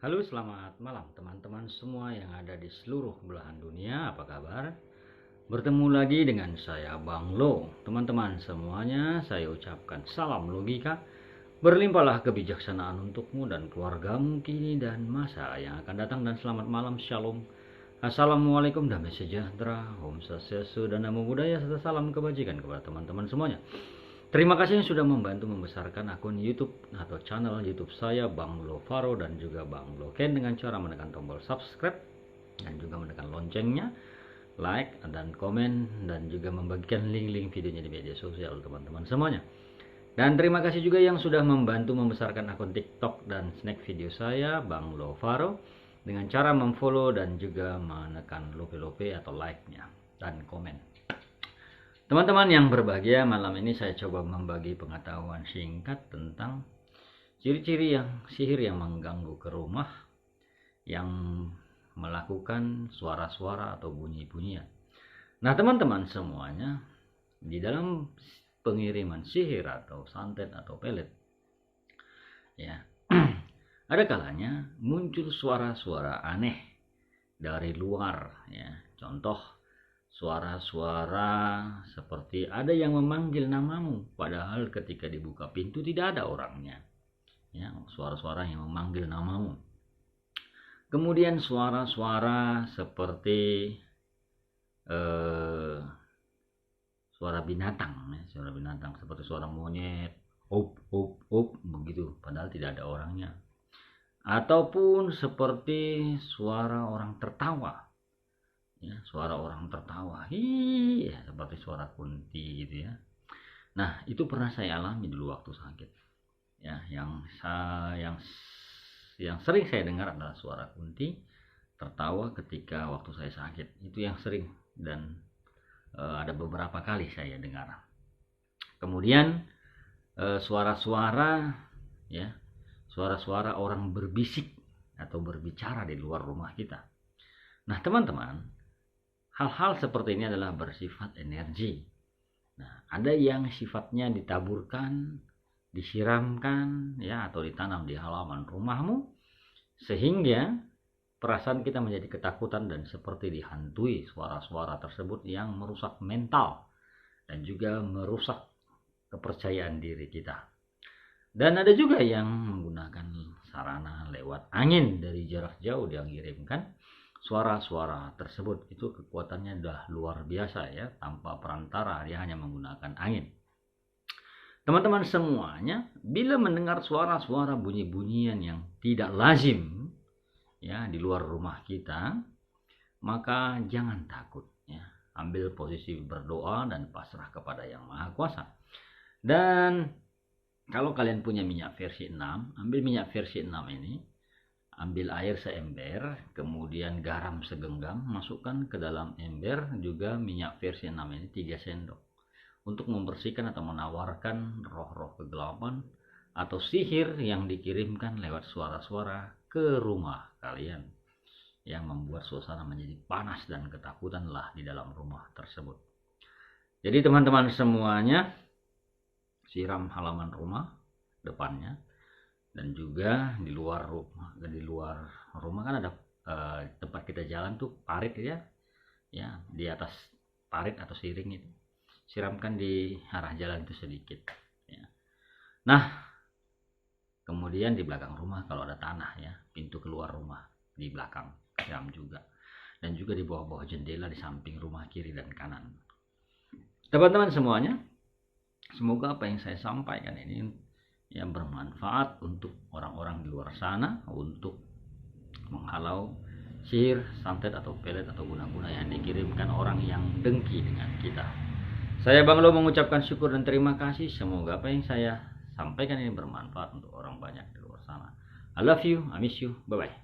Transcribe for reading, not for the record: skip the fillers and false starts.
Halo, selamat malam teman-teman semua yang ada di seluruh belahan dunia. Apa kabar? Bertemu lagi dengan saya Bang Lo. Teman-teman semuanya, saya ucapkan salam logika. Berlimpahlah kebijaksanaan untukmu dan keluargamu kini dan masa yang akan datang, dan selamat malam. Shalom. Assalamualaikum, damai sejahtera, Om Swastiastu, dan Namo Buddhaya, serta salam kebajikan kepada teman-teman semuanya. Terima kasih yang sudah membantu membesarkan akun YouTube atau channel YouTube saya Bang Lo Faro dan juga Bang Lo Ken dengan cara menekan tombol subscribe dan juga menekan loncengnya, like dan komen, dan juga membagikan link-link videonya di media sosial teman-teman semuanya. Dan terima kasih juga yang sudah membantu membesarkan akun TikTok dan snack video saya Bang Lo Faro dengan cara memfollow dan juga menekan lope-lope atau like-nya dan komen. Teman-teman yang berbahagia, malam ini saya coba membagi pengetahuan singkat tentang ciri-ciri sihir yang mengganggu ke rumah, yang melakukan suara-suara atau bunyi-bunyian. Nah teman-teman semuanya, di dalam pengiriman sihir atau santet atau pelet, ya ada kalanya muncul suara-suara aneh dari luar, ya. Contoh, suara-suara seperti ada yang memanggil namamu, padahal ketika dibuka pintu tidak ada orangnya. Ya, suara-suara yang memanggil namamu. Kemudian suara-suara seperti suara binatang, ya, suara binatang seperti suara monyet, up begitu, padahal tidak ada orangnya. Ataupun seperti suara orang tertawa. Ya, suara orang tertawa, ya, seperti suara kunti gitu ya. Nah, itu pernah saya alami dulu waktu sakit. Ya, yang sering saya dengar adalah suara kunti tertawa ketika waktu saya sakit. Itu yang sering, dan ada beberapa kali saya dengar. Kemudian suara-suara, ya, suara-suara orang berbisik atau berbicara di luar rumah kita. Nah, teman-teman, hal-hal seperti ini adalah bersifat energi. Nah, ada yang sifatnya ditaburkan, disiramkan, ya, atau ditanam di halaman rumahmu, sehingga perasaan kita menjadi ketakutan dan seperti dihantui suara-suara tersebut yang merusak mental dan juga merusak kepercayaan diri kita. Dan ada juga yang menggunakan sarana lewat angin dari jarak jauh yang dikirimkan. Suara-suara tersebut itu kekuatannya sudah luar biasa, ya, tanpa perantara, dia hanya menggunakan angin. Teman-teman semuanya, bila mendengar suara-suara bunyi-bunyian yang tidak lazim, ya, di luar rumah kita, maka jangan takut, ya. Ambil posisi berdoa dan pasrah kepada Yang Maha Kuasa. Dan kalau kalian punya minyak versi 6, ambil minyak versi 6 ini, ambil air seember, kemudian garam segenggam, masukkan ke dalam ember juga minyak versi 6 ini 3 sendok untuk membersihkan atau menawarkan roh-roh kegelapan atau sihir yang dikirimkan lewat suara-suara ke rumah kalian, yang membuat suasana menjadi panas dan ketakutanlah di dalam rumah tersebut. Jadi teman-teman semuanya, siram halaman rumah depannya, dan juga di luar rumah kan ada tempat kita jalan tuh parit, ya, di atas parit atau siring itu siramkan di arah jalan itu sedikit, ya. Nah, kemudian di belakang rumah kalau ada tanah, ya, pintu keluar rumah di belakang siram juga, dan juga di bawah-bawah jendela di samping rumah kiri dan kanan. Teman-teman semuanya, semoga apa yang saya sampaikan ini yang bermanfaat untuk orang-orang di luar sana, untuk menghalau sihir, santet atau pelet atau guna-guna yang dikirimkan orang yang dengki dengan kita. Saya Bang Lo mengucapkan syukur dan terima kasih. Semoga apa yang saya sampaikan ini bermanfaat untuk orang banyak di luar sana. I love you, I miss you, bye bye.